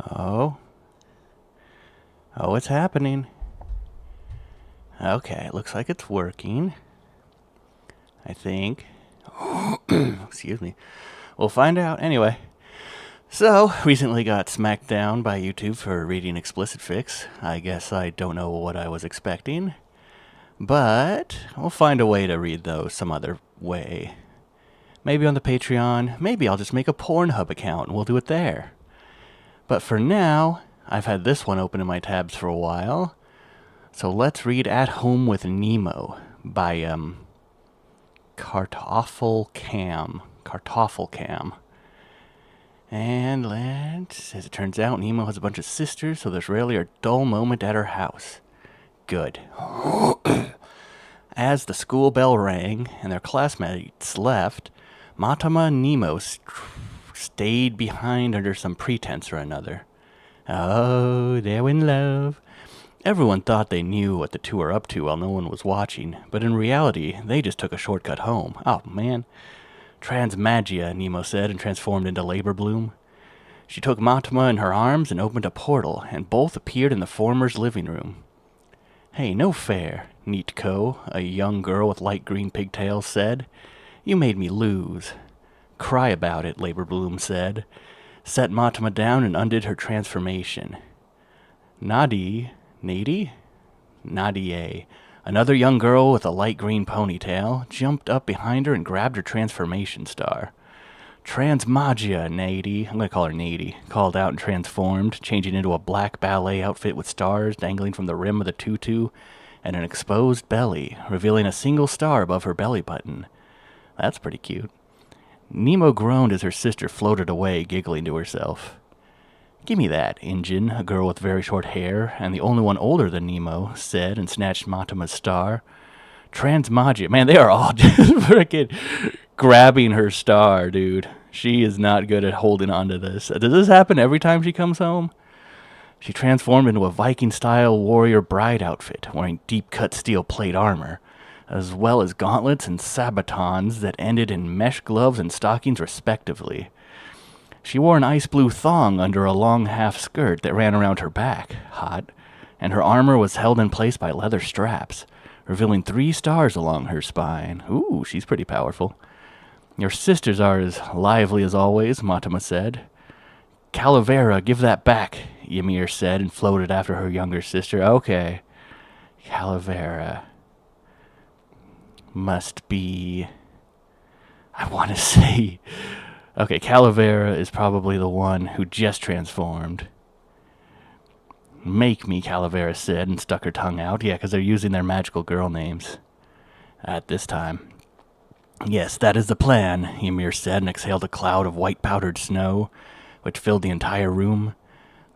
Oh. Oh, it's happening. Okay, looks like it's working. I think. Excuse me. We'll find out anyway. So, recently got smacked down by YouTube for reading explicit fics. I guess I don't know what I was expecting. But we'll find a way to read those some other way. Maybe on the Patreon. Maybe I'll just make a Pornhub account and we'll do it there. But for now, I've had this one open in my tabs for a while. So let's read At Home with Nemo by Kartoffelcam. And as it turns out, Nemo has a bunch of sisters, so there's rarely a dull moment at her house. Good. As the school bell rang and their classmates left, Matama and Nemo stayed behind under some pretense or another. Oh, they're in love. Everyone thought they knew what the two were up to while no one was watching, but in reality, they just took a shortcut home. Oh, man. Transmagia, Nemo said, and transformed into Labor Bloom. She took Matama in her arms and opened a portal, and both appeared in the former's living room. Hey, no fair, Neatko, a young girl with light green pigtails, said. You made me lose. Cry about it, Labor Bloom said. Set Matama down and undid her transformation. Nadia, another young girl with a light green ponytail, jumped up behind her and grabbed her transformation star. Transmagia, Nady, I'm going to call her Nady, called out and transformed, changing into a black ballet outfit with stars dangling from the rim of the tutu and an exposed belly, revealing a single star above her belly button. That's pretty cute. Nemo groaned as her sister floated away, giggling to herself. Give me that, Injin, a girl with very short hair, and the only one older than Nemo, said and snatched Matama's star. Transmagia. Man, they are all just frickin' grabbing her star, dude. She is not good at holding on to this. Does this happen every time she comes home? She transformed into a Viking-style warrior bride outfit, wearing deep-cut steel plate armor, as well as gauntlets and sabatons that ended in mesh gloves and stockings respectively. She wore an ice blue thong under a long half skirt that ran around her back, hot, and her armor was held in place by leather straps, revealing 3 stars along her spine. Ooh, she's pretty powerful. Your sisters are as lively as always, Matama said. Calavera, give that back, Ymir said and floated after her younger sister. Okay. Calavera. Must be... I want to say... Okay, Calavera is probably the one who just transformed. Make me, Calavera said, and stuck her tongue out. Yeah, because they're using their magical girl names at this time. Yes, that is the plan, Ymir said, and exhaled a cloud of white powdered snow, which filled the entire room.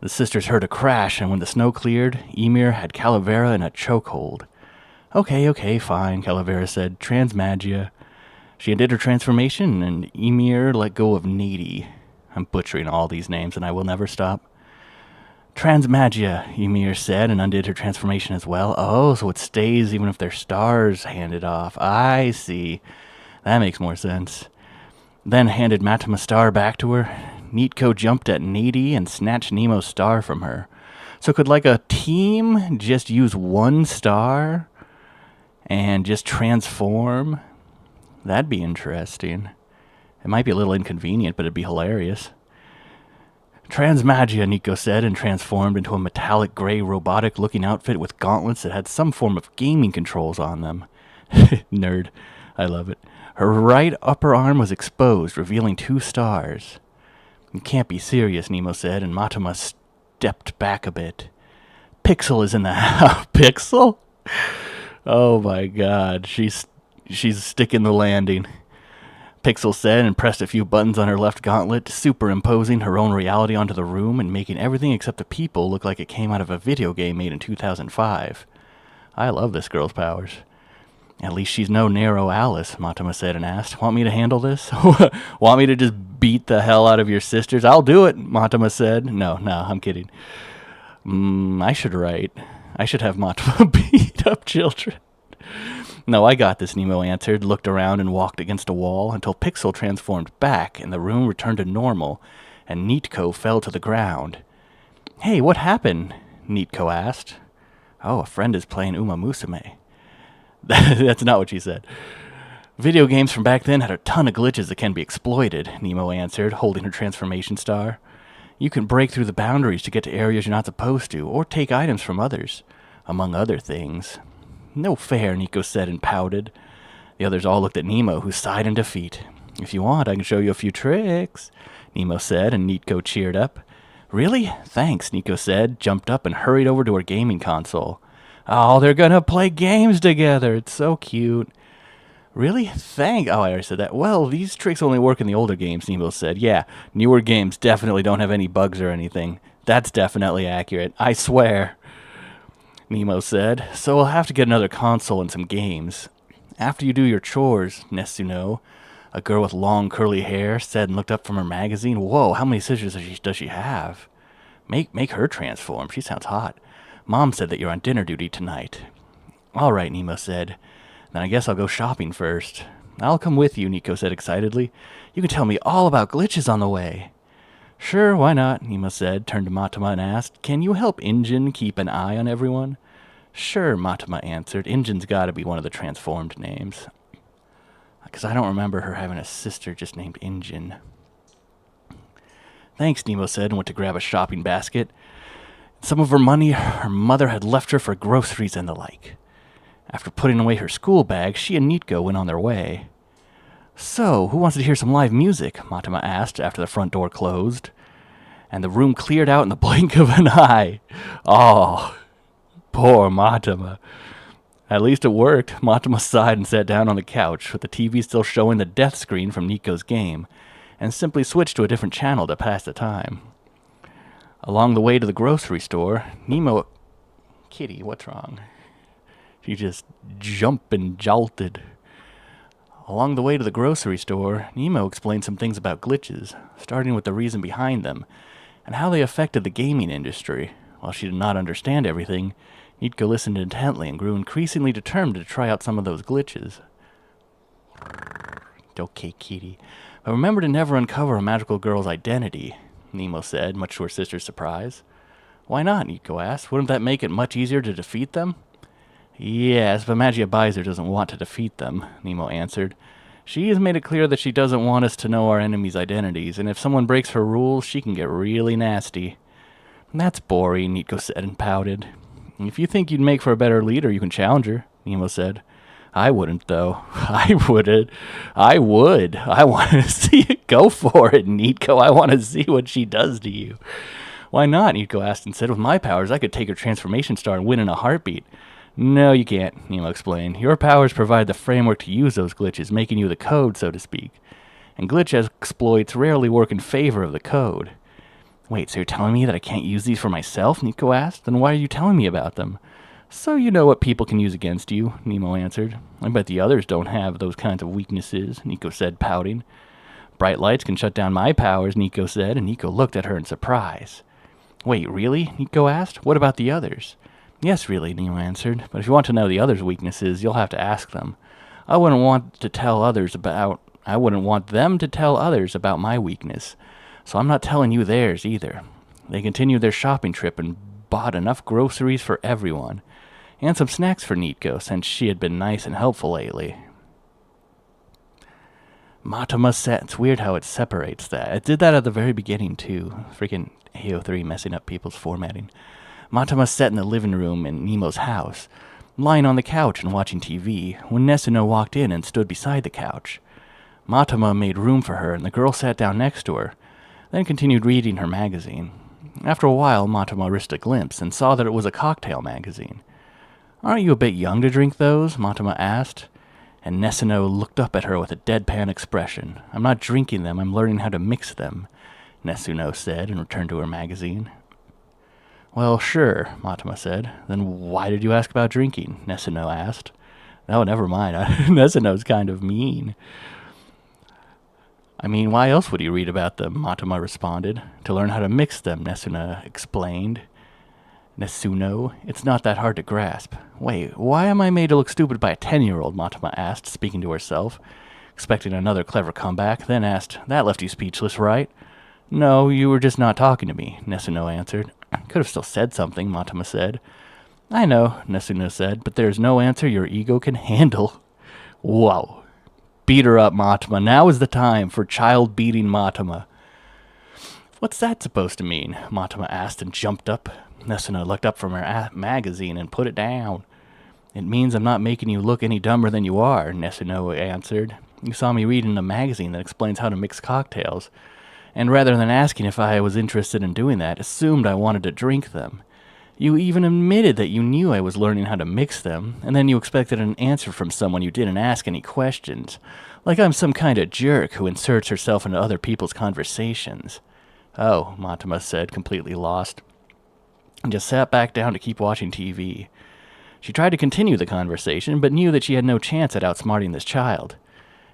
The sisters heard a crash, and when the snow cleared, Ymir had Calavera in a chokehold. Okay, fine, Calavera said. Transmagia. She undid her transformation, and Ymir let go of Nady. I'm butchering all these names, and I will never stop. Transmagia, Ymir said, and undid her transformation as well. Oh, so it stays even if their stars handed off. I see. That makes more sense. Then handed Matama's star back to her. Neatko jumped at Nady and snatched Nemo's star from her. So could, like, a team just use one star and just transform? That'd be interesting. It might be a little inconvenient, but it'd be hilarious. Transmagia, Nico said, and transformed into a metallic gray robotic-looking outfit with gauntlets that had some form of gaming controls on them. Nerd. I love it. Her right upper arm was exposed, revealing 2 stars. You can't be serious, Nemo said, and Matama stepped back a bit. Pixel is in the house. Pixel? Oh my god. She's sticking the landing. Pixel said and pressed a few buttons on her left gauntlet, superimposing her own reality onto the room and making everything except the people look like it came out of a video game made in 2005. I love this girl's powers. At least she's no Nero Alice, Matama said and asked. Want me to handle this? Want me to just beat the hell out of your sisters? I'll do it, Matama said. No, I'm kidding. I should write. I should have Matama beat up children. No, I got this, Nemo answered, looked around and walked against a wall until Pixel transformed back and the room returned to normal and Neatko fell to the ground. Hey, what happened? Nitko asked. Oh, a friend is playing Uma Musume. That's not what she said. Video games from back then had a ton of glitches that can be exploited, Nemo answered, holding her transformation star. You can break through the boundaries to get to areas you're not supposed to, or take items from others, among other things. No fair, Nico said and pouted. The others all looked at Nemo, who sighed in defeat. If you want, I can show you a few tricks, Nemo said, and Nico cheered up. Really? Thanks, Nico said, jumped up and hurried over to her gaming console. Oh, they're gonna play games together. It's so cute. Really? Oh, I already said that. Well, these tricks only work in the older games, Nemo said. Yeah, newer games definitely don't have any bugs or anything. That's definitely accurate. I swear, Nemo said. So we'll have to get another console and some games. After you do your chores, Nesuno, a girl with long curly hair, said and looked up from her magazine. Whoa, how many sisters does she have? Make her transform. She sounds hot. Mom said that you're on dinner duty tonight. All right, Nemo said. Then I guess I'll go shopping first. I'll come with you, Nico said excitedly. You can tell me all about glitches on the way. Sure, why not, Nemo said, turned to Matama and asked, Can you help Injin keep an eye on everyone? Sure, Matama answered. Injin's gotta be one of the transformed names. Because I don't remember her having a sister just named Injin. Thanks, Nemo said, and went to grab a shopping basket. Some of her money her mother had left her for groceries and the like. After putting away her school bag, she and Nitko went on their way. So, who wants to hear some live music? Matama asked after the front door closed. And the room cleared out in the blink of an eye. Oh, poor Matama. At least it worked. Matama sighed and sat down on the couch, with the TV still showing the death screen from Nitko's game, and simply switched to a different channel to pass the time. Along the way to the grocery store, Nemo... Kitty, what's wrong? She just jumped and jolted. Along the way to the grocery store, Nemo explained some things about glitches, starting with the reason behind them, and how they affected the gaming industry. While she did not understand everything, Nitko listened intently and grew increasingly determined to try out some of those glitches. Okay, Kitty. But remember to never uncover a magical girl's identity, Nemo said, much to her sister's surprise. Why not? Nitko asked. Wouldn't that make it much easier to defeat them? Yes, but Magia Baizer doesn't want to defeat them, Nemo answered. She has made it clear that she doesn't want us to know our enemies' identities, and if someone breaks her rules, she can get really nasty. That's boring, Nitko said and pouted. If you think you'd make for a better leader, you can challenge her, Nemo said. I wouldn't, though. I wouldn't. I would. I want to see it. Go for it, Nitko. I want to see what she does to you. Why not? Nitko asked and said, with my powers, I could take her transformation star and win in a heartbeat. No, you can't, Nemo explained. Your powers provide the framework to use those glitches, making you the code, so to speak. And glitch exploits rarely work in favor of the code. Wait, so you're telling me that I can't use these for myself? Nitko asked. Then why are you telling me about them? So you know what people can use against you, Nemo answered. I bet the others don't have those kinds of weaknesses, Nitko said, pouting. Bright lights can shut down my powers, Nitko said, and Nitko looked at her in surprise. Wait, really? Nitko asked. What about the others? Yes, really, Nemo answered. But if you want to know the others' weaknesses, you'll have to ask them. I wouldn't want them to tell others about my weakness. So I'm not telling you theirs either. They continued their shopping trip and bought enough groceries for everyone. And some snacks for Nitko, since she had been nice and helpful lately. Matama set. It's weird how it separates that. It did that at the very beginning, too. Freaking AO3 messing up people's formatting. Matama sat in the living room in Nemo's house, lying on the couch and watching TV, when Nesuno walked in and stood beside the couch. Matama made room for her, and the girl sat down next to her, then continued reading her magazine. After a while, Matama risked a glimpse and saw that it was a cocktail magazine. Aren't you a bit young to drink those? Matama asked, and Nesuno looked up at her with a deadpan expression. I'm not drinking them, I'm learning how to mix them, Nesuno said, and returned to her magazine. Well, sure, Matama said. Then why did you ask about drinking? Nesuno asked. Oh, never mind. Nesuno's kind of mean. I mean, why else would you read about them? Matama responded. To learn how to mix them, Nesuno explained. Nesuno, it's not that hard to grasp. Wait, why am I made to look stupid by a 10-year-old? Matama asked, speaking to herself, expecting another clever comeback, then asked, That left you speechless, right? No, you were just not talking to me, Nesuno answered. Could have still said something, Matama said. I know, Nesuno said, but there's no answer your ego can handle. Whoa. Beat her up, Matama. Now is the time for child-beating Matama. What's that supposed to mean? Matama asked and jumped up. Nesuno looked up from her magazine and put it down. It means I'm not making you look any dumber than you are, Nesuno answered. You saw me reading a magazine that explains how to mix cocktails, and rather than asking if I was interested in doing that, assumed I wanted to drink them. You even admitted that you knew I was learning how to mix them, and then you expected an answer from someone you didn't ask any questions, like I'm some kind of jerk who inserts herself into other people's conversations. Oh, Matama said, completely lost, and just sat back down to keep watching TV. She tried to continue the conversation, but knew that she had no chance at outsmarting this child.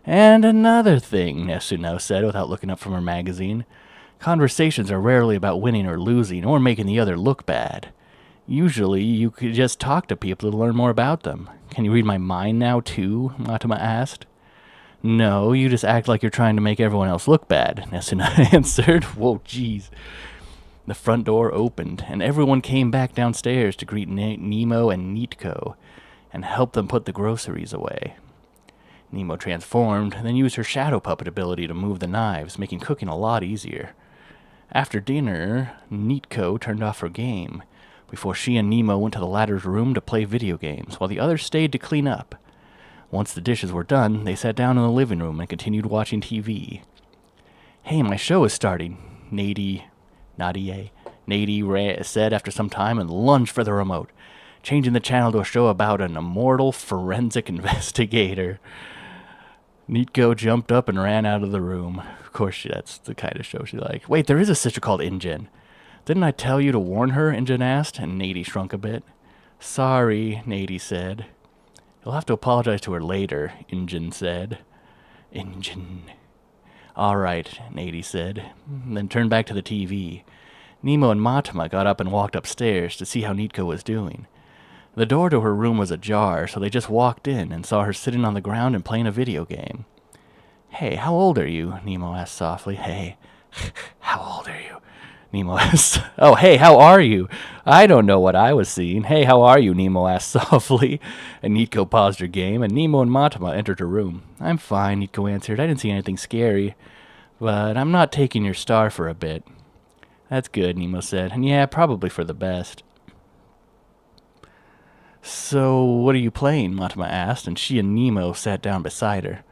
And another thing, Nesuno said without looking up from her magazine. Conversations are rarely about winning or losing, or making the other look bad. Usually, you could just talk to people to learn more about them. Can you read my mind now, too? Matama asked. No, you just act like you're trying to make everyone else look bad, Nesuno answered. Whoa, jeez. The front door opened, and everyone came back downstairs to greet Nemo and Nitko, and help them put the groceries away. Nemo transformed, then used her shadow puppet ability to move the knives, making cooking a lot easier. After dinner, Nitko turned off her game, before she and Nemo went to the latter's room to play video games, while the others stayed to clean up. Once the dishes were done, they sat down in the living room and continued watching TV. Hey, my show is starting, Nadie said after some time and lunged for the remote, changing the channel to a show about an immortal forensic investigator. Nitko jumped up and ran out of the room. Of course, that's the kind of show she likes. Wait, there is a sister called Injin. Didn't I tell you to warn her? Injin asked, and Nadie shrunk a bit. Sorry, Nadie said. You'll have to apologize to her later, Injin said. Injin. All right, Nadie said, then turned back to the TV. Nemo and Matama got up and walked upstairs to see how Nitko was doing. The door to her room was ajar, so they just walked in and saw her sitting on the ground and playing a video game. Hey, how old are you? Nemo asked softly. Hey, how old are you? Nemo asked. Oh, hey, how are you? I don't know what I was seeing. Hey, how are you? Nemo asked softly. And Nitko paused her game, and Nemo and Matama entered her room. I'm fine, Nitko answered. I didn't see anything scary. But I'm not taking your star for a bit. That's good, Nemo said. And yeah, probably for the best. So, what are you playing? Matama asked, and she and Nemo sat down beside her.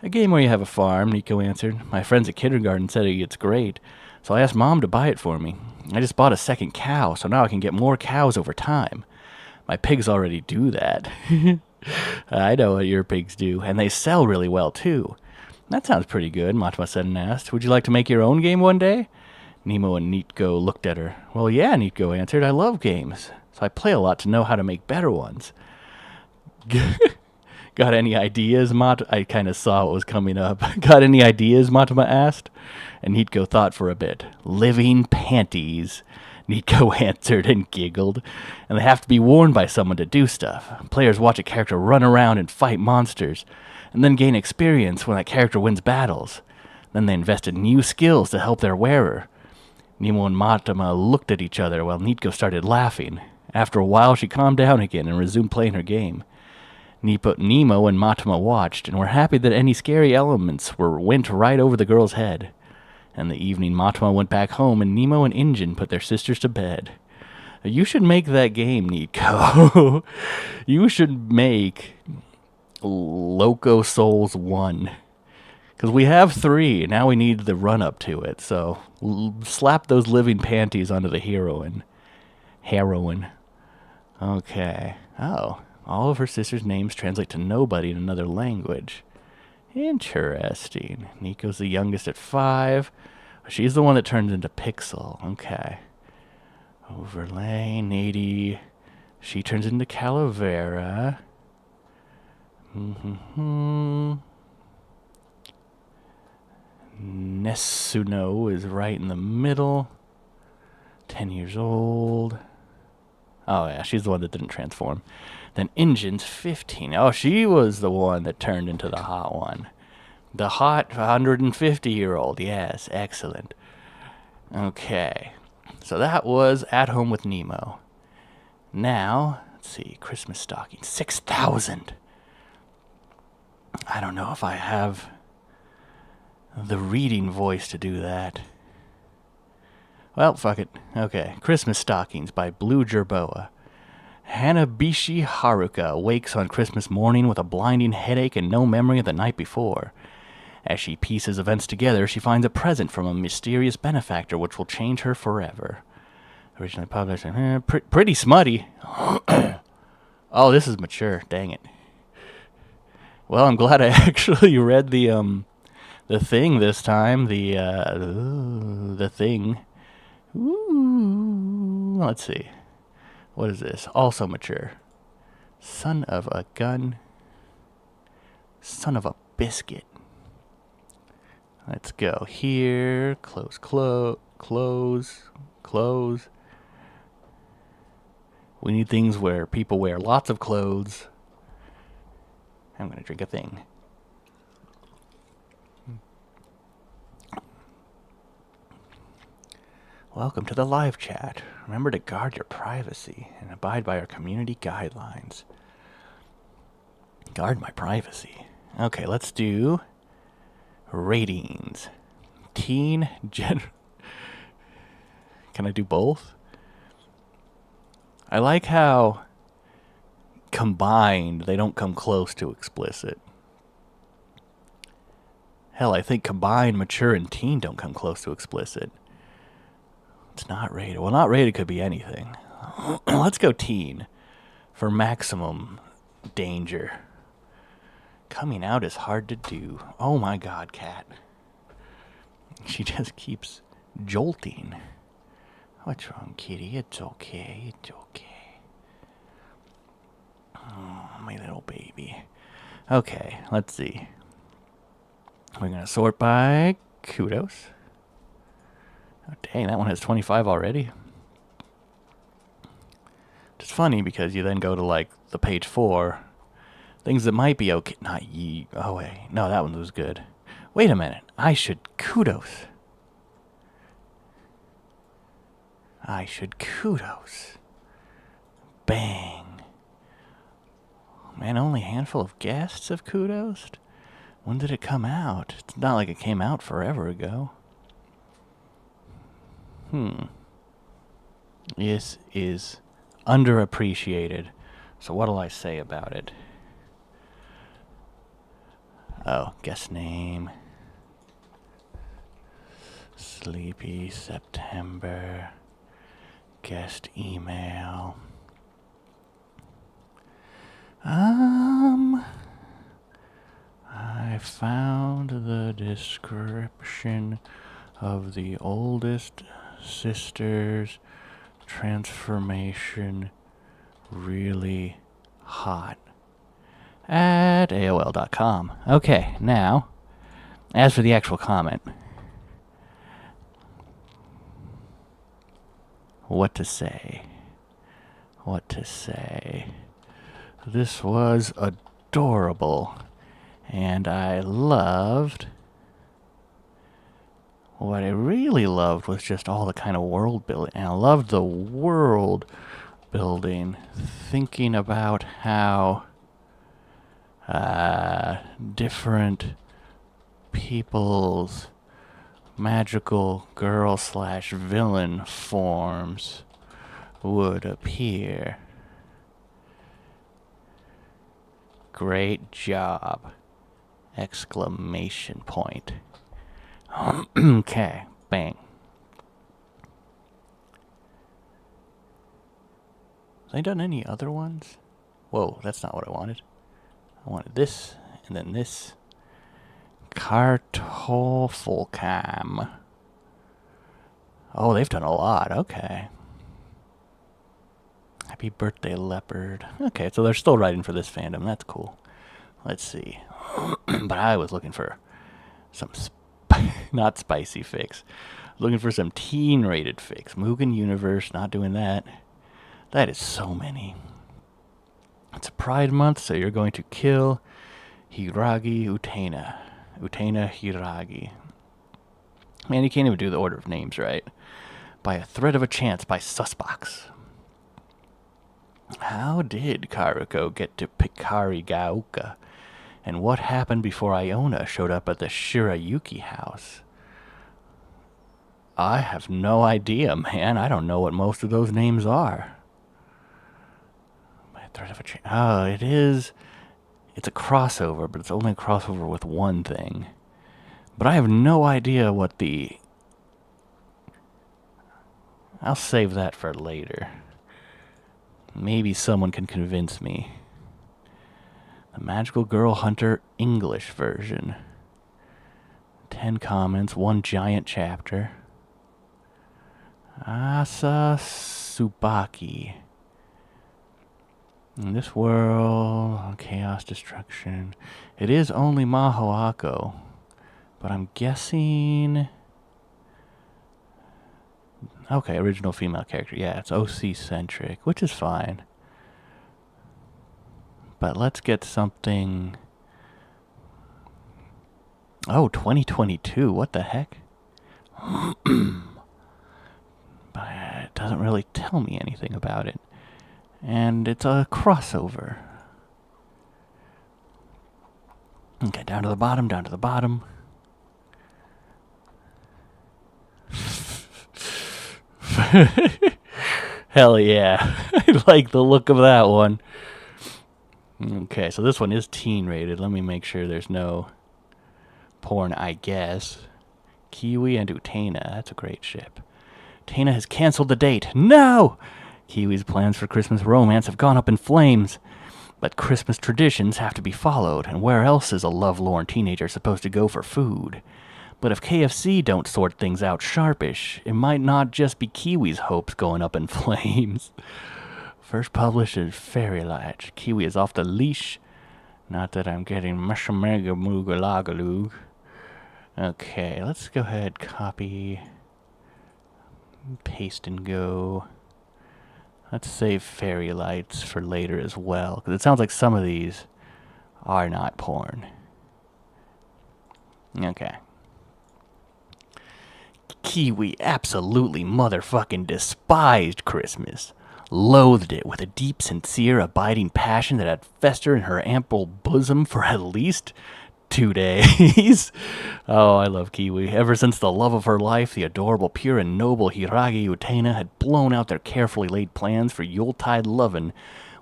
A game where you have a farm, Nitko answered. My friends at kindergarten said it's great, so I asked Mom to buy it for me. I just bought a second cow, so now I can get more cows over time. My pigs already do that. I know what your pigs do, and they sell really well, too. That sounds pretty good, Matama said and asked. Would you like to make your own game one day? Nemo and Nitko looked at her. Well, yeah, Nitko answered. I love games. So I play a lot to know how to make better ones. Got any ideas, I kind of saw what was coming up. Got any ideas, Matama asked. And Nitko thought for a bit. Living panties, Nitko answered and giggled. And they have to be worn by someone to do stuff. Players watch a character run around and fight monsters, and then gain experience when that character wins battles. Then they invest in new skills to help their wearer. Nemo and Matama looked at each other while Nitko started laughing. After a while, she calmed down again and resumed playing her game. Nemo and Matama watched and were happy that any scary elements went right over the girl's head. And the evening, Matama went back home, and Nemo and Injin put their sisters to bed. You should make that game, Nitko. You should make Loco Souls 1. Because we have 3, now we need the run-up to it. So slap those living panties onto the heroine. Okay. Oh, all of her sisters' names translate to nobody in another language. Interesting. Nico's the youngest at 5. She's the one that turns into Pixel. Okay. Overlay, Nadie. She turns into Calavera. Nesuno is right in the middle. 10 years old. Oh, yeah, she's the one that didn't transform. Then Injin's 15. Oh, she was the one that turned into the hot one. The hot 150-year-old. Yes, excellent. Okay. So that was At Home with Nemo. Now, let's see, Christmas stocking, 6,000. I don't know if I have the reading voice to do that. Well, fuck it. Okay, Christmas stockings by Blue Jerboa. Hanabishi Haruka wakes on Christmas morning with a blinding headache and no memory of the night before. As she pieces events together, she finds a present from a mysterious benefactor which will change her forever. Originally published, pretty smutty. Oh, this is mature. Dang it. Well, I'm glad I actually read the thing this time. The thing. Ooh, let's see. What is this? Also mature. Son of a gun. Son of a biscuit. Let's go here. Close. We need things where people wear lots of clothes. I'm going to drink a thing. Welcome to the live chat. Remember to guard your privacy and abide by our community guidelines. Guard my privacy. Okay, let's do ratings. Teen Can I do both? I like how combined they don't come close to explicit. Hell, I think combined mature and teen don't come close to explicit. It's not rated. Well, not rated could be anything. Let's go teen for maximum danger. Coming out is hard to do. Oh my god, cat. She just keeps jolting. What's wrong, kitty? It's okay. It's okay. Oh, my little baby. Okay, let's see. We're going to sort by kudos. Oh, dang, that one has 25 already. It's funny because you then go to, like, the page 4. Things that might be okay. Not ye. Oh, wait. No, that one was good. Wait a minute. I should kudos. Bang. Man, only a handful of guests have kudos? When did it come out? It's not like it came out forever ago. This is underappreciated. So what'll I say about it? Oh, guest name. Sleepy September. Guest email. I found the description of the oldest sister's transformation really hot at AOL.com. Okay, now, as for the actual comment, what to say? This was adorable, and I loved. What I really loved was just all the kind of world building, and I loved the world building, thinking about how different people's magical girl/villain forms would appear. Great job! Exclamation point. Okay, bang. Have they done any other ones? Whoa, that's not what I wanted. I wanted this, and then this. Kartoffelkam. Oh, they've done a lot. Okay. Happy birthday, leopard. Okay, so they're still writing for this fandom. That's cool. Let's see. But I was looking for some not spicy fics. Looking for some teen-rated fics. Mugen Universe, not doing that. That is so many. It's a Pride Month, so you're going to kill Hiragi Utena. Utena Hiragi. Man, you can't even do the order of names right. by a thread of a chance by Susbox. How did MahoAko get to Pikarigaoka? And what happened before Iona showed up at the Shirayuki house? I have no idea, man. I don't know what most of those names are. By a thread of a chance. Oh, it is. It's a crossover, but it's only a crossover with one thing. But I have no idea what the... I'll save that for later. Maybe someone can convince me. The Magical Girl Hunter English version. 10 comments, 1 giant chapter. Asa Tsubaki. In this world, chaos, destruction. It is only MahoAko, but I'm guessing... Okay, original female character. Yeah, it's OC-centric, which is fine. But let's get something... Oh, 2022. What the heck? But it doesn't really tell me anything about it. And it's a crossover. Okay, down to the bottom, down to the bottom. Hell yeah. I like the look of that one. Okay, so this one is teen rated. Let me make sure there's no porn, I guess. Kiwi and Utena. That's a great ship. Utena has canceled the date. No! Kiwi's plans for Christmas romance have gone up in flames. But Christmas traditions have to be followed, and where else is a lovelorn teenager supposed to go for food? But if KFC don't sort things out sharpish, it might not just be Kiwi's hopes going up in flames. First published is Fairy Light. Kiwi is off the leash. Not that I'm getting mushamega. Okay, let's go ahead, copy, paste and go. Let's save Fairy Lights for later as well, because it sounds like some of these are not porn. Okay. Kiwi absolutely motherfucking despised Christmas. Loathed it with a deep, sincere, abiding passion that had festered in her ample bosom for at least 2 days. Oh, I love Kiwi. Ever since the love of her life, the adorable, pure, and noble Hiragi Utena had blown out their carefully laid plans for Yuletide lovin'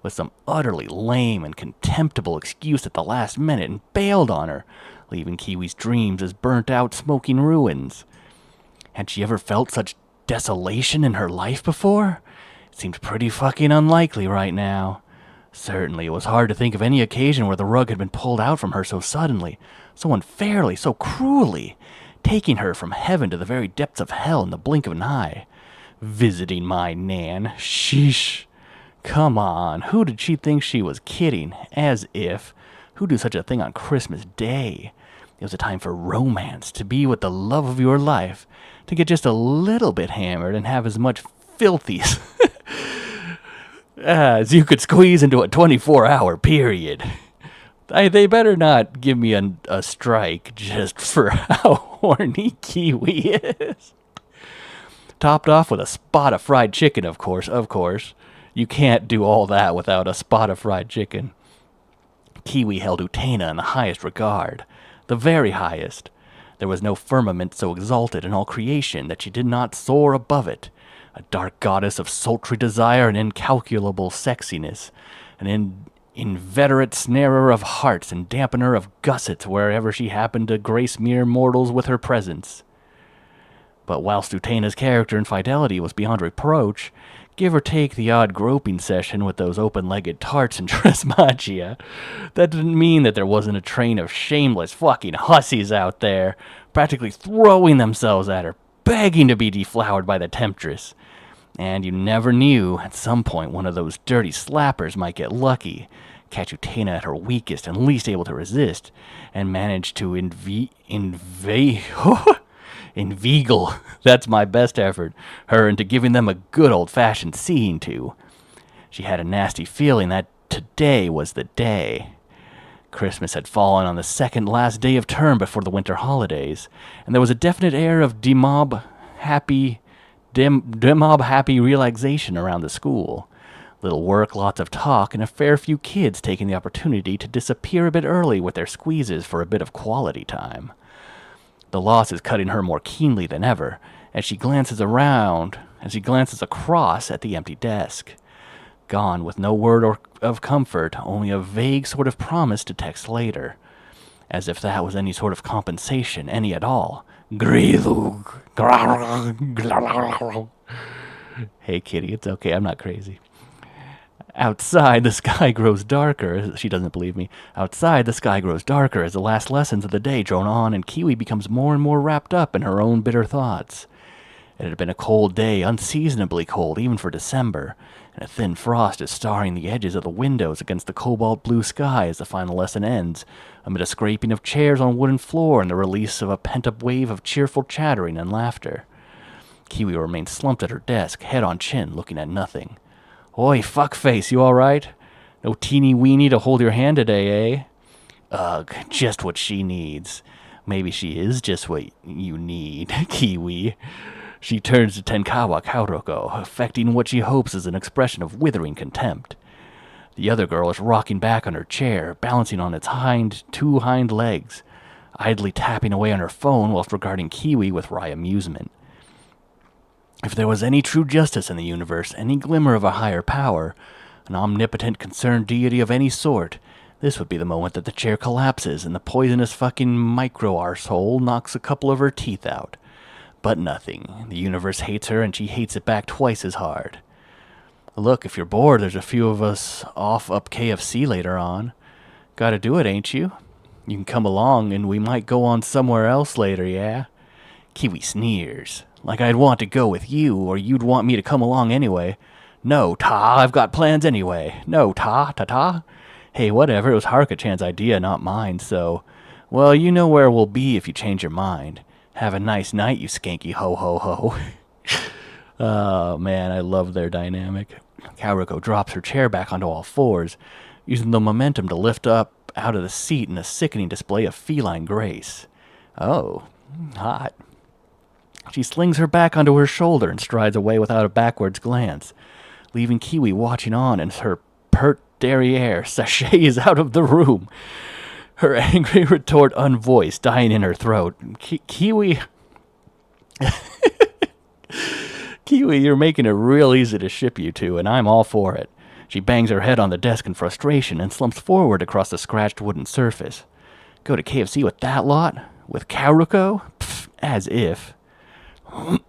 with some utterly lame and contemptible excuse at the last minute and bailed on her, leaving Kiwi's dreams as burnt-out, smoking ruins. Had she ever felt such desolation in her life before? It seemed pretty fucking unlikely right now. Certainly, it was hard to think of any occasion where the rug had been pulled out from her so suddenly, so unfairly, so cruelly, taking her from heaven to the very depths of hell in the blink of an eye. Visiting my Nan. Sheesh. Come on, who did she think she was kidding? As if. Who'd do such a thing on Christmas Day? It was a time for romance, to be with the love of your life, to get just a little bit hammered and have as much filthy as you could squeeze into a 24-hour period. They better not give me a strike just for how horny Kiwi is. Topped off with a spot of fried chicken, of course. You can't do all that without a spot of fried chicken. Kiwi held Utena in the highest regard, the very highest. There was no firmament so exalted in all creation that she did not soar above it. A dark goddess of sultry desire and incalculable sexiness, an inveterate snarer of hearts and dampener of gussets wherever she happened to grace mere mortals with her presence. But whilst Utena's character and fidelity was beyond reproach, give or take the odd groping session with those open-legged tarts and Trismagia, that didn't mean that there wasn't a train of shameless fucking hussies out there, practically throwing themselves at her, begging to be deflowered by the temptress. And you never knew, at some point one of those dirty slappers might get lucky, catch Utena at her weakest and least able to resist, and manage to inveigle, that's my best effort, her into giving them a good old-fashioned seeing to. She had a nasty feeling that today was the day. Christmas had fallen on the second last day of term before the winter holidays, and there was a definite air of demob happy mob happy relaxation around the school. Little work, lots of talk, and a fair few kids taking the opportunity to disappear a bit early with their squeezes for a bit of quality time. The loss is cutting her more keenly than ever as she glances across at the empty desk. Gone with no word of comfort, only a vague sort of promise to text later. As if that was any sort of compensation, any at all. Hey, kitty, it's okay, I'm not crazy. Outside, the sky grows darker. She doesn't believe me. Outside, the sky grows darker as the last lessons of the day drone on, and Kiwi becomes more and more wrapped up in her own bitter thoughts. It had been a cold day, unseasonably cold, even for December, and a thin frost is starring the edges of the windows against the cobalt blue sky as the final lesson ends, amid a scraping of chairs on wooden floor and the release of a pent-up wave of cheerful chattering and laughter. Kiwi remained slumped at her desk, head on chin, looking at nothing. Oi, fuckface, you alright? No teeny-weeny to hold your hand today, eh? Ugh, just what she needs. Maybe she is just what you need, Kiwi. She turns to Tenkawa Kaoroko, affecting what she hopes is an expression of withering contempt. The other girl is rocking back on her chair, balancing on its two hind legs, idly tapping away on her phone whilst regarding Kiwi with wry amusement. If there was any true justice in the universe, any glimmer of a higher power, an omnipotent concerned deity of any sort, this would be the moment that the chair collapses and the poisonous fucking micro-arsehole knocks a couple of her teeth out. But nothing. The universe hates her and she hates it back twice as hard. Look, if you're bored, there's a few of us off up KFC later on. Gotta do it, ain't you? You can come along and we might go on somewhere else later, yeah? Kiwi sneers. Like I'd want to go with you, or you'd want me to come along anyway. No, Ta, I've got plans anyway. No, Ta. Hey, whatever, it was Haruka-chan's idea, not mine, so... Well, you know where we'll be if you change your mind. Have a nice night, you skanky ho-ho-ho. Oh, man, I love their dynamic. Kaoroko drops her chair back onto all fours, using the momentum to lift up out of the seat in a sickening display of feline grace. Oh, hot. She slings her back onto her shoulder and strides away without a backwards glance, leaving Kiwi watching on as her pert derriere sashays out of the room, her angry retort unvoiced, dying in her throat. Kiwi... Kiwi, you're making it real easy to ship you two, and I'm all for it. She bangs her head on the desk in frustration and slumps forward across the scratched wooden surface. Go to KFC with that lot? With Kaoroko? Pfft, as if...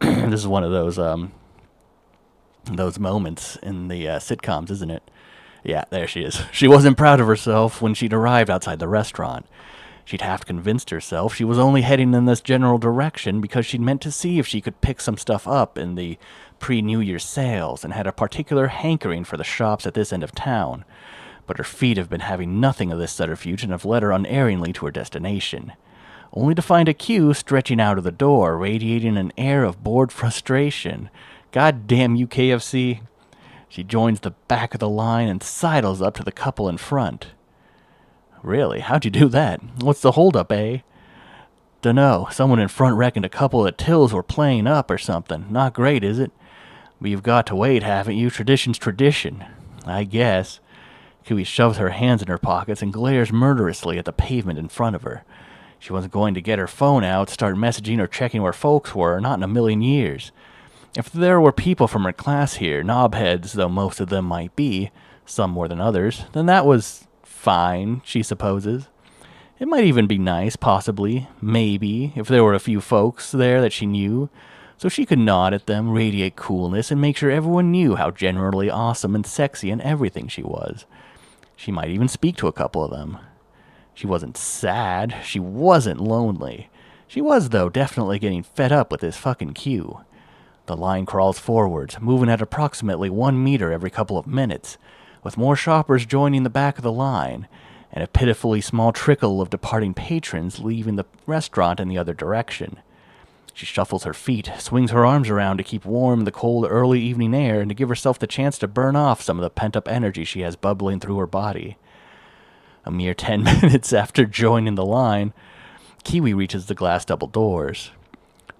This is one of those moments in the sitcoms, isn't it? Yeah, there she is. She wasn't proud of herself when she'd arrived outside the restaurant. She'd half convinced herself she was only heading in this general direction because she'd meant to see if she could pick some stuff up in the pre-New Year's sales and had a particular hankering for the shops at this end of town. But her feet have been having nothing of this subterfuge and have led her unerringly to her destination, only to find a queue stretching out of the door, radiating an air of bored frustration. God damn you, KFC. She joins the back of the line and sidles up to the couple in front. Really? How'd you do that? What's the holdup, eh? Dunno. Someone in front reckoned a couple of tills were playing up or something. Not great, is it? But you've got to wait, haven't you? Tradition's tradition. I guess. Kiwi shoves her hands in her pockets and glares murderously at the pavement in front of her. She wasn't going to get her phone out, start messaging or checking where folks were, not in a million years. If there were people from her class here, knobheads though most of them might be, some more than others, then that was fine, she supposes. It might even be nice, possibly, maybe, if there were a few folks there that she knew, so she could nod at them, radiate coolness, and make sure everyone knew how generally awesome and sexy and everything she was. She might even speak to a couple of them. She wasn't sad. She wasn't lonely. She was, though, definitely getting fed up with this fucking queue. The line crawls forwards, moving at approximately 1 meter every couple of minutes, with more shoppers joining the back of the line, and a pitifully small trickle of departing patrons leaving the restaurant in the other direction. She shuffles her feet, swings her arms around to keep warm in the cold early evening air and to give herself the chance to burn off some of the pent-up energy she has bubbling through her body. A mere 10 minutes after joining the line, Kiwi reaches the glass double doors.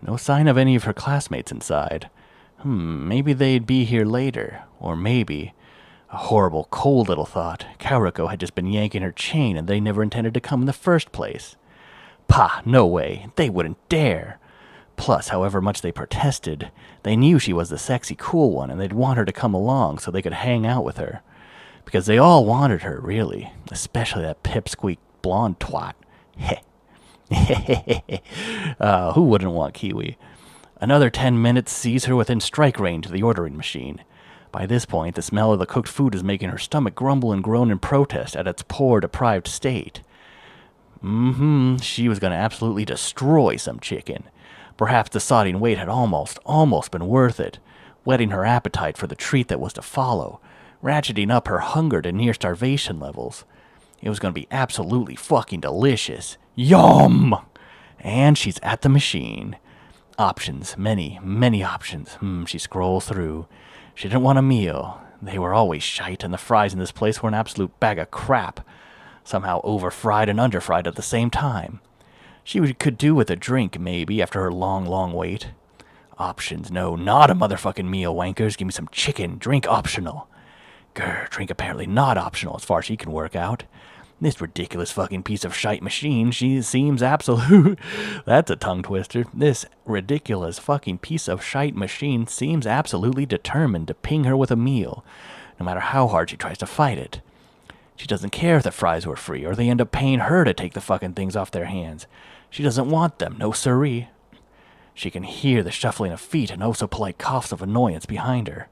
No sign of any of her classmates inside. Maybe they'd be here later. Or maybe, a horrible, cold little thought, MahoAko had just been yanking her chain and they never intended to come in the first place. Pah, no way. They wouldn't dare. Plus, however much they protested, they knew she was the sexy, cool one, and they'd want her to come along so they could hang out with her. Because they all wanted her, really. Especially that pipsqueak blonde twat. Heh. Who wouldn't want Kiwi? Another 10 minutes sees her within strike range of the ordering machine. By this point, the smell of the cooked food is making her stomach grumble and groan in protest at its poor, deprived state. She was going to absolutely destroy some chicken. Perhaps the sodding wait had almost been worth it, whetting her appetite for the treat that was to follow, ratcheting up her hunger to near starvation levels. It was going to be absolutely fucking delicious. Yum! And she's at the machine. Options, many, many options. She scrolls through. She didn't want a meal. They were always shite, and the fries in this place were an absolute bag of crap. Somehow over-fried and under-fried at the same time. She could do with a drink, maybe, after her long, long wait. Options. No, not a motherfucking meal, wankers. Give me some chicken. Drink optional. Grr, drink apparently not optional as far as she can work out. This ridiculous fucking piece of shite machine, she seems absolute... That's a tongue twister. This ridiculous fucking piece of shite machine seems absolutely determined to ping her with a meal, no matter how hard she tries to fight it. She doesn't care if the fries were free, or they end up paying her to take the fucking things off their hands. She doesn't want them, no siree. She can hear the shuffling of feet and oh-so-polite coughs of annoyance behind her.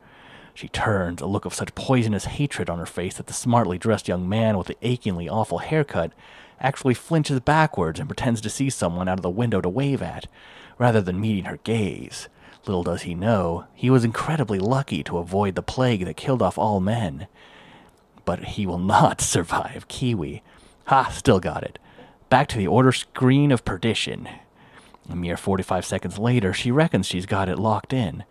She turns, a look of such poisonous hatred on her face that the smartly dressed young man with the achingly awful haircut actually flinches backwards and pretends to see someone out of the window to wave at, rather than meeting her gaze. Little does he know, he was incredibly lucky to avoid the plague that killed off all men. But he will not survive Kiwi. Ha, still got it. Back to the order screen of perdition. A mere 45 seconds later, she reckons she's got it locked in.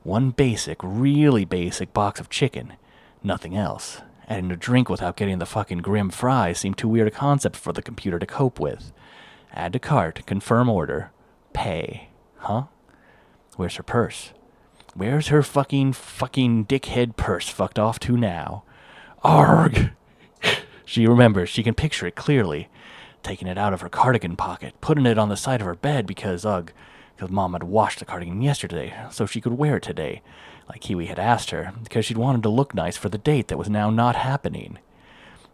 One basic, really basic box of chicken. Nothing else. Adding a drink without getting the fucking grim fries seemed too weird a concept for the computer to cope with. Add to cart, confirm order, pay. Huh? Where's her purse? Where's her fucking dickhead purse fucked off to now? Arg! She remembers, she can picture it clearly. Taking it out of her cardigan pocket, putting it on the side of her bed because Mom had washed the cardigan yesterday, so she could wear it today, like Kiwi had asked her, because she'd wanted to look nice for the date that was now not happening.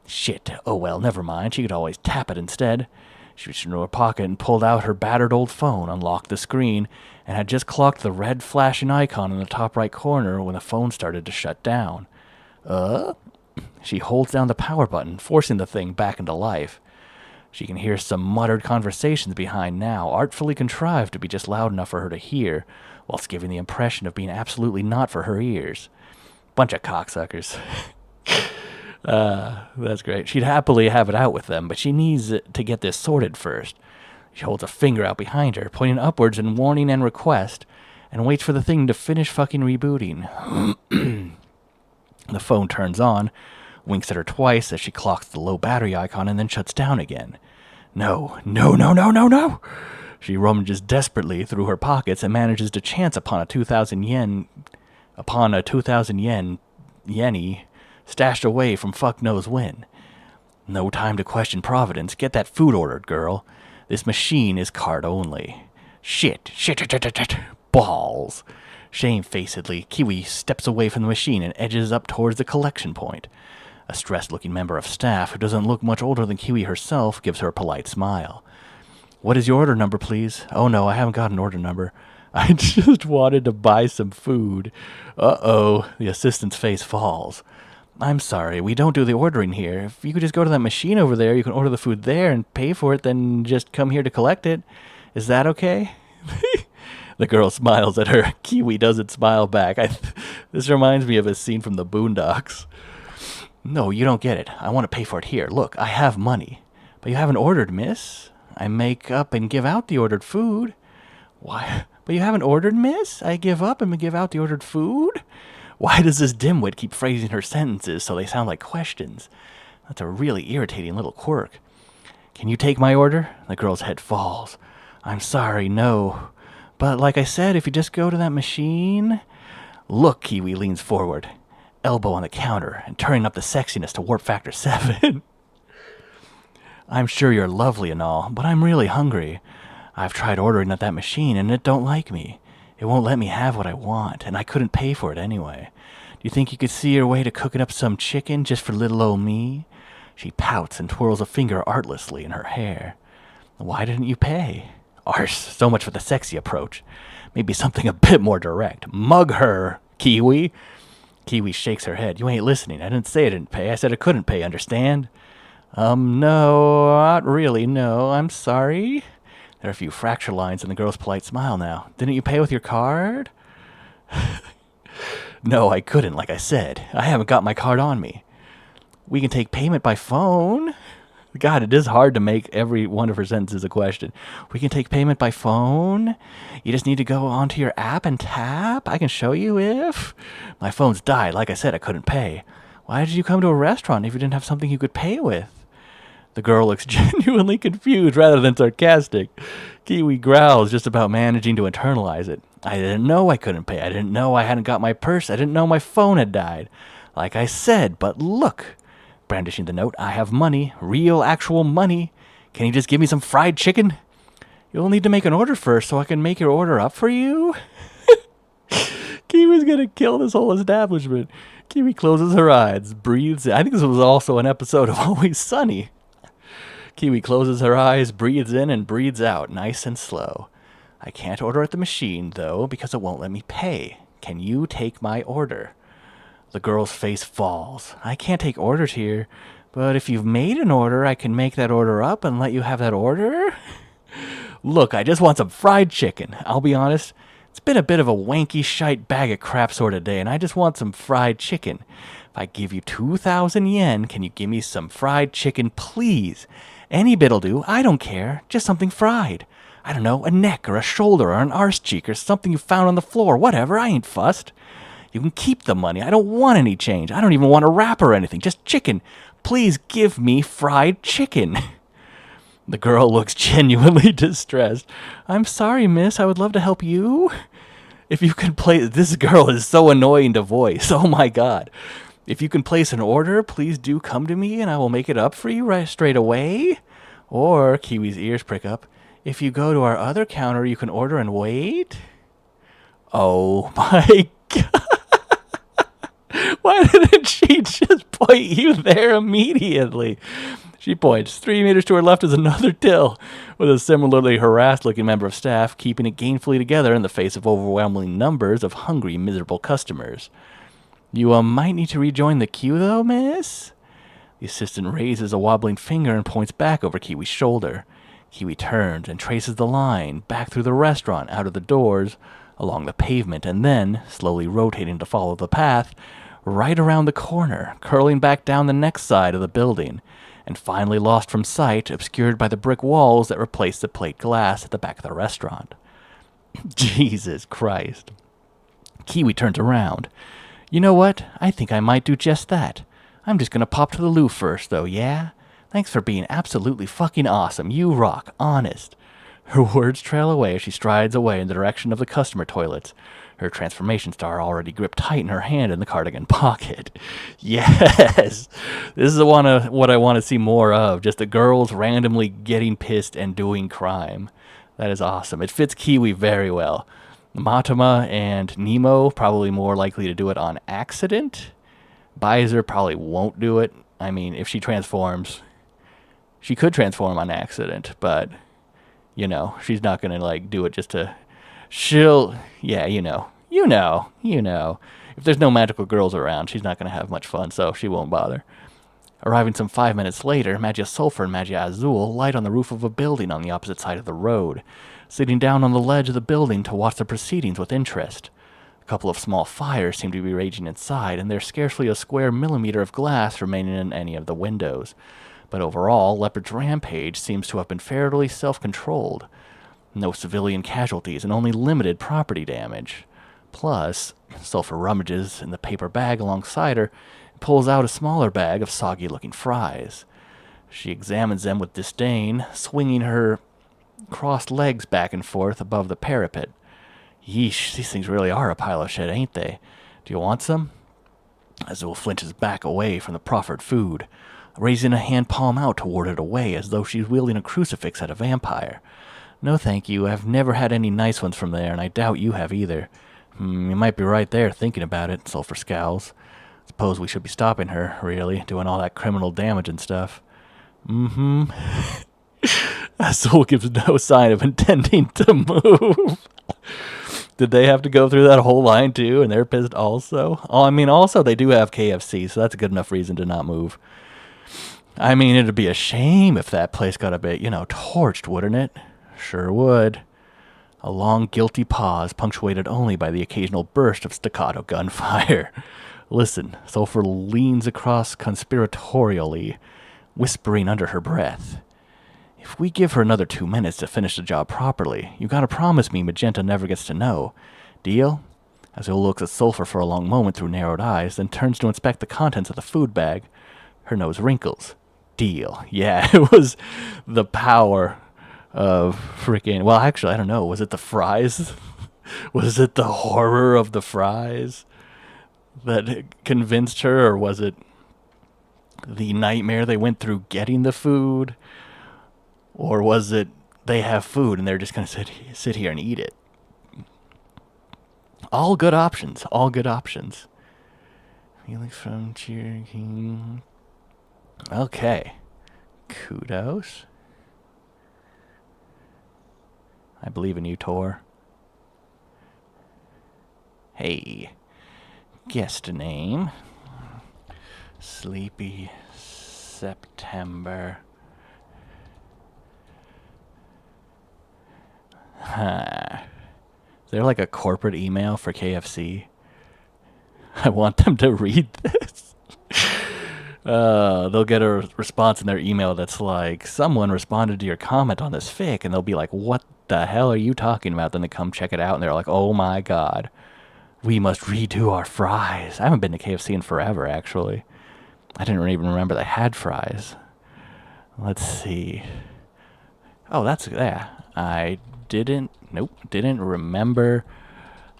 Shit, oh well, never mind, she could always tap it instead. She reached into her pocket and pulled out her battered old phone, unlocked the screen, and had just clocked the red flashing icon in the top right corner when the phone started to shut down. She holds down the power button, forcing the thing back into life. She can hear some muttered conversations behind now, artfully contrived to be just loud enough for her to hear, whilst giving the impression of being absolutely not for her ears. Bunch of cocksuckers. That's great. She'd happily have it out with them, but she needs to get this sorted first. She holds a finger out behind her, pointing upwards in warning and request, and waits for the thing to finish fucking rebooting. The phone turns on, winks at her twice as she clocks the low battery icon and then shuts down again. No. She rummages desperately through her pockets and manages to chance upon a 2,000 yen yenny stashed away from fuck knows when. No time to question Providence. Get that food ordered, girl. This machine is card only. Shit. Balls. Shamefacedly, Kiwi steps away from the machine and edges up towards the collection point. A stressed-looking member of staff, who doesn't look much older than Kiwi herself, gives her a polite smile. What is your order number, please? Oh no, I haven't got an order number. I just wanted to buy some food. Uh-oh, the assistant's face falls. I'm sorry, we don't do the ordering here. If you could just go to that machine over there, you can order the food there and pay for it, then just come here to collect it. Is that okay? The girl smiles at her. Kiwi doesn't smile back. This reminds me of a scene from the Boondocks. No, you don't get it. I want to pay for it here. Look, I have money. But you haven't ordered, miss. I make up and give out the ordered food. Why? But you haven't ordered, miss? I give up and give out the ordered food? Why does this dimwit keep phrasing her sentences so they sound like questions? That's a really irritating little quirk. Can you take my order? The girl's head falls. I'm sorry, no. But like I said, if you just go to that machine... Look, Kiwi leans forward, elbow on the counter, and turning up the sexiness to warp factor 7. I'm sure you're lovely and all, but I'm really hungry. I've tried ordering at that machine and it don't like me. It won't let me have what I want, and I couldn't pay for it anyway. Do you think you could see your way to cooking up some chicken just for little old me? She pouts and twirls a finger artlessly in her hair. Why didn't you pay? Arse, so much for the sexy approach. Maybe something a bit more direct. Mug her, Kiwi. Kiwi shakes her head. You ain't listening. I didn't say I didn't pay. I said I couldn't pay, understand? No, not really, no. I'm sorry. There are a few fracture lines in the girl's polite smile now. Didn't you pay with your card? No, I couldn't, like I said. I haven't got my card on me. We can take payment by phone. God, it is hard to make every one of her sentences a question. We can take payment by phone. You just need to go onto your app and tap. I can show you if... My phone's died. Like I said, I couldn't pay. Why did you come to a restaurant if you didn't have something you could pay with? The girl looks genuinely confused rather than sarcastic. Kiwi growls, just about managing to internalize it. I didn't know I couldn't pay. I didn't know I hadn't got my purse. I didn't know my phone had died. Like I said, but look... Brandishing the note, I have money, real actual money. Can you just give me some fried chicken? You'll need to make an order first so I can make your order up for you. Kiwi's gonna kill this whole establishment. Kiwi closes her eyes, breathes in. I think this was also an episode of Always Sunny. Kiwi closes her eyes, breathes in and breathes out, nice and slow. I can't order at the machine, though, because it won't let me pay. Can you take my order? The girl's face falls. I can't take orders here, but if you've made an order, I can make that order up and let you have that order? Look, I just want some fried chicken. I'll be honest, it's been a bit of a wanky shite bag of crap sort of day, and I just want some fried chicken. If I give you 2,000 yen, can you give me some fried chicken, please? Any bit'll do, I don't care, just something fried. I don't know, a neck or a shoulder or an arse cheek or something you found on the floor, whatever, I ain't fussed. You can keep the money. I don't want any change. I don't even want a wrap or anything. Just chicken. Please give me fried chicken. The girl looks genuinely distressed. I'm sorry, miss. I would love to help you. If you can place... This girl is so annoying to voice. Oh, my God. If you can place an order, please do come to me and I will make it up for you right straight away. Or, Kiwi's ears prick up, if you go to our other counter, you can order and wait. Oh, my God. Why didn't she just point you there immediately? She points. 3 meters to her left is another till, with a similarly harassed-looking member of staff keeping it gainfully together in the face of overwhelming numbers of hungry, miserable customers. You might need to rejoin the queue, though, miss? The assistant raises a wobbling finger and points back over Kiwi's shoulder. Kiwi turns and traces the line back through the restaurant, out of the doors, along the pavement, and then, slowly rotating to follow the path, right around the corner, curling back down the next side of the building, and finally lost from sight, obscured by the brick walls that replaced the plate glass at the back of the restaurant. Jesus Christ. Kiwi turns around. You know what? I think I might do just that. I'm just gonna pop to the loo first, though, yeah? Thanks for being absolutely fucking awesome. You rock, honest. Her words trail away as she strides away in the direction of the customer toilets, her transformation star already gripped tight in her hand in the cardigan pocket. Yes! This is what I want to see more of, just the girls randomly getting pissed and doing crime. That is awesome. It fits Kiwi very well. Matama and Nemo probably more likely to do it on accident. Baiser probably won't do it. I mean, if she transforms, she could transform on accident, but, you know, she's not going to, like, do it just to... Yeah, you know. If there's no magical girls around, she's not going to have much fun, so she won't bother. Arriving some 5 minutes later, Magia Sulfur and Magia Azul light on the roof of a building on the opposite side of the road, sitting down on the ledge of the building to watch the proceedings with interest. A couple of small fires seem to be raging inside, and there's scarcely a square millimeter of glass remaining in any of the windows. But overall, Leopard's rampage seems to have been fairly self-controlled. No civilian casualties and only limited property damage. Plus, Sulfur rummages in the paper bag alongside her and pulls out a smaller bag of soggy-looking fries. She examines them with disdain, swinging her crossed legs back and forth above the parapet. Yeesh, these things really are a pile of shit, ain't they? Do you want some? Azul flinches back away from the proffered food, raising a hand palm out to ward it away as though she's wielding a crucifix at a vampire. No thank you, I've never had any nice ones from there, and I doubt you have either. You might be right there thinking about it, Sulfur scowls. Suppose we should be stopping her, really, doing all that criminal damage and stuff. Azul gives no sign of intending to move. Did they have to go through that whole line too, and they're pissed also? Oh, I mean, also they do have KFC, so that's a good enough reason to not move. I mean, it'd be a shame if that place got a bit, torched, wouldn't it? Sure would. A long, guilty pause, punctuated only by the occasional burst of staccato gunfire. Listen, Sulfur leans across conspiratorially, whispering under her breath. If we give her another 2 minutes to finish the job properly, you gotta promise me Magenta never gets to know. Deal? Azul looks at Sulfur for a long moment through narrowed eyes, then turns to inspect the contents of the food bag. Her nose wrinkles. Deal. Yeah, it was the power of freaking... Well, actually, I don't know. Was it the fries? Was it the horror of the fries that convinced her, or was it the nightmare they went through getting the food? Or was it they have food and they're just going to sit here and eat it? All good options. All good options. Felix from Cherokee. Okay. Kudos. I believe in you, Tor. Hey. Guest name. Sleepy September. Is there like a corporate email for KFC? I want them to read this. They'll get a response in their email that's like, someone responded to your comment on this fic, and they'll be like, what the hell are you talking about? Then they come check it out, and they're like, oh my god, we must redo our fries. I haven't been to KFC in forever, actually. I didn't even remember they had fries. Let's see. Oh, that's, yeah. I didn't remember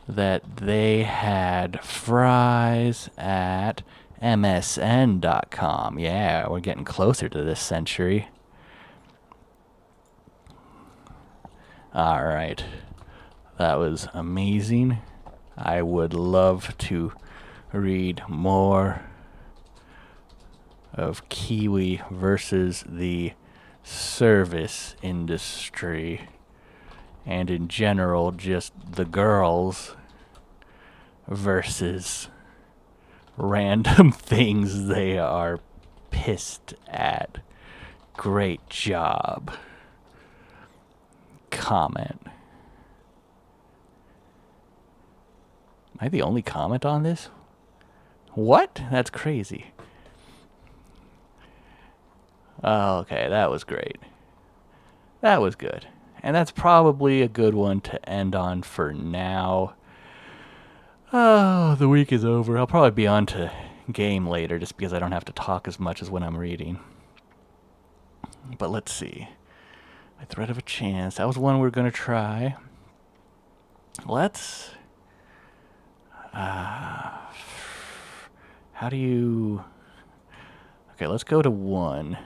that they had fries at msn.com. Yeah, we're getting closer to this century. All right. That was amazing. I would love to read more of Kiwi versus the service industry, and in general just the girls versus random things they are pissed at. Great job. Comment. Am I the only comment on this? What? That's crazy. Oh, okay, that was great. That was good. And that's probably a good one to end on for now. Oh, the week is over. I'll probably be on to game later just because I don't have to talk as much as when I'm reading. But let's see. My Threat of a Chance. That was one we're going to try. Let's... how do you... Okay, let's go to 1.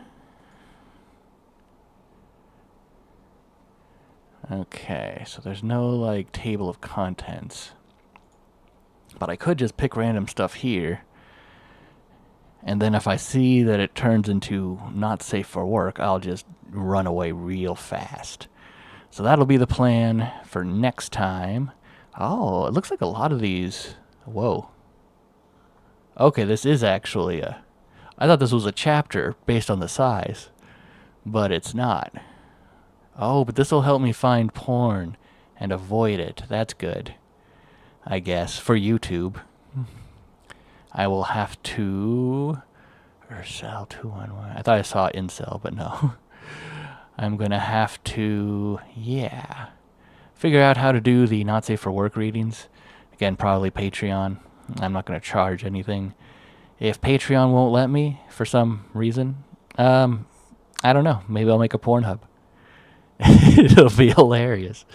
Okay, so there's no, like, table of contents. But I could just pick random stuff here. And then if I see that it turns into not safe for work, I'll just run away real fast. So that'll be the plan for next time. Oh, it looks like a lot of these... Whoa. Okay, this is actually a... I thought this was a chapter based on the size. But it's not. Oh, but this will help me find porn and avoid it. That's good. I guess, for YouTube. I will have to... Ursel 211. I thought I saw incel, but no. I'm going to have to... Yeah. Figure out how to do the not safe for work readings. Again, probably Patreon. I'm not going to charge anything. If Patreon won't let me, for some reason, I don't know. Maybe I'll make a Pornhub. It'll be hilarious.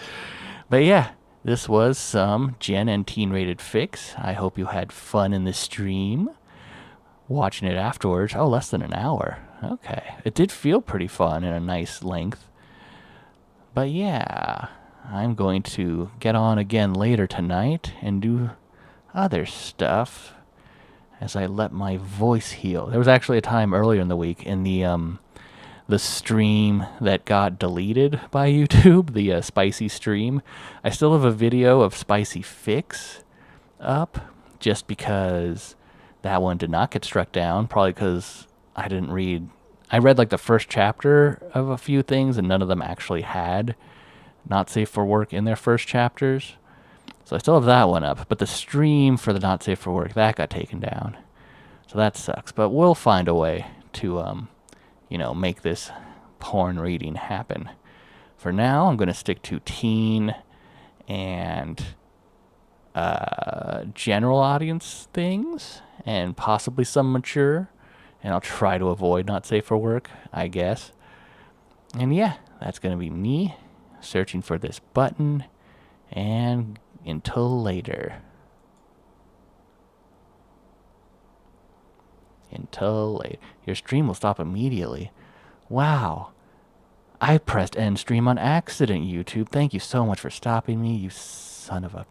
But yeah, This was some Gen and teen rated fics. I hope you had fun in the stream. Watching it afterwards. Oh, less than an hour. Okay. It did feel pretty fun and a nice length. But yeah, I'm going to get on again later tonight and do other stuff as I let my voice heal. There was actually a time earlier in the week in the stream that got deleted by YouTube, the spicy stream. I still have a video of spicy fics up just because that one did not get struck down, probably because I read like the first chapter of a few things and none of them actually had not safe for work in their first chapters. So I still have that one up, but the stream for the not safe for work, that got taken down. So that sucks, but we'll find a way to make this porn reading happen. For now, I'm going to stick to teen and general audience things and possibly some mature, and I'll try to avoid not safe for work, I guess. And yeah, that's going to be me searching for this button, and until later. Your stream will stop immediately. Wow. I pressed end stream on accident, YouTube. Thank you so much for stopping me, you son of a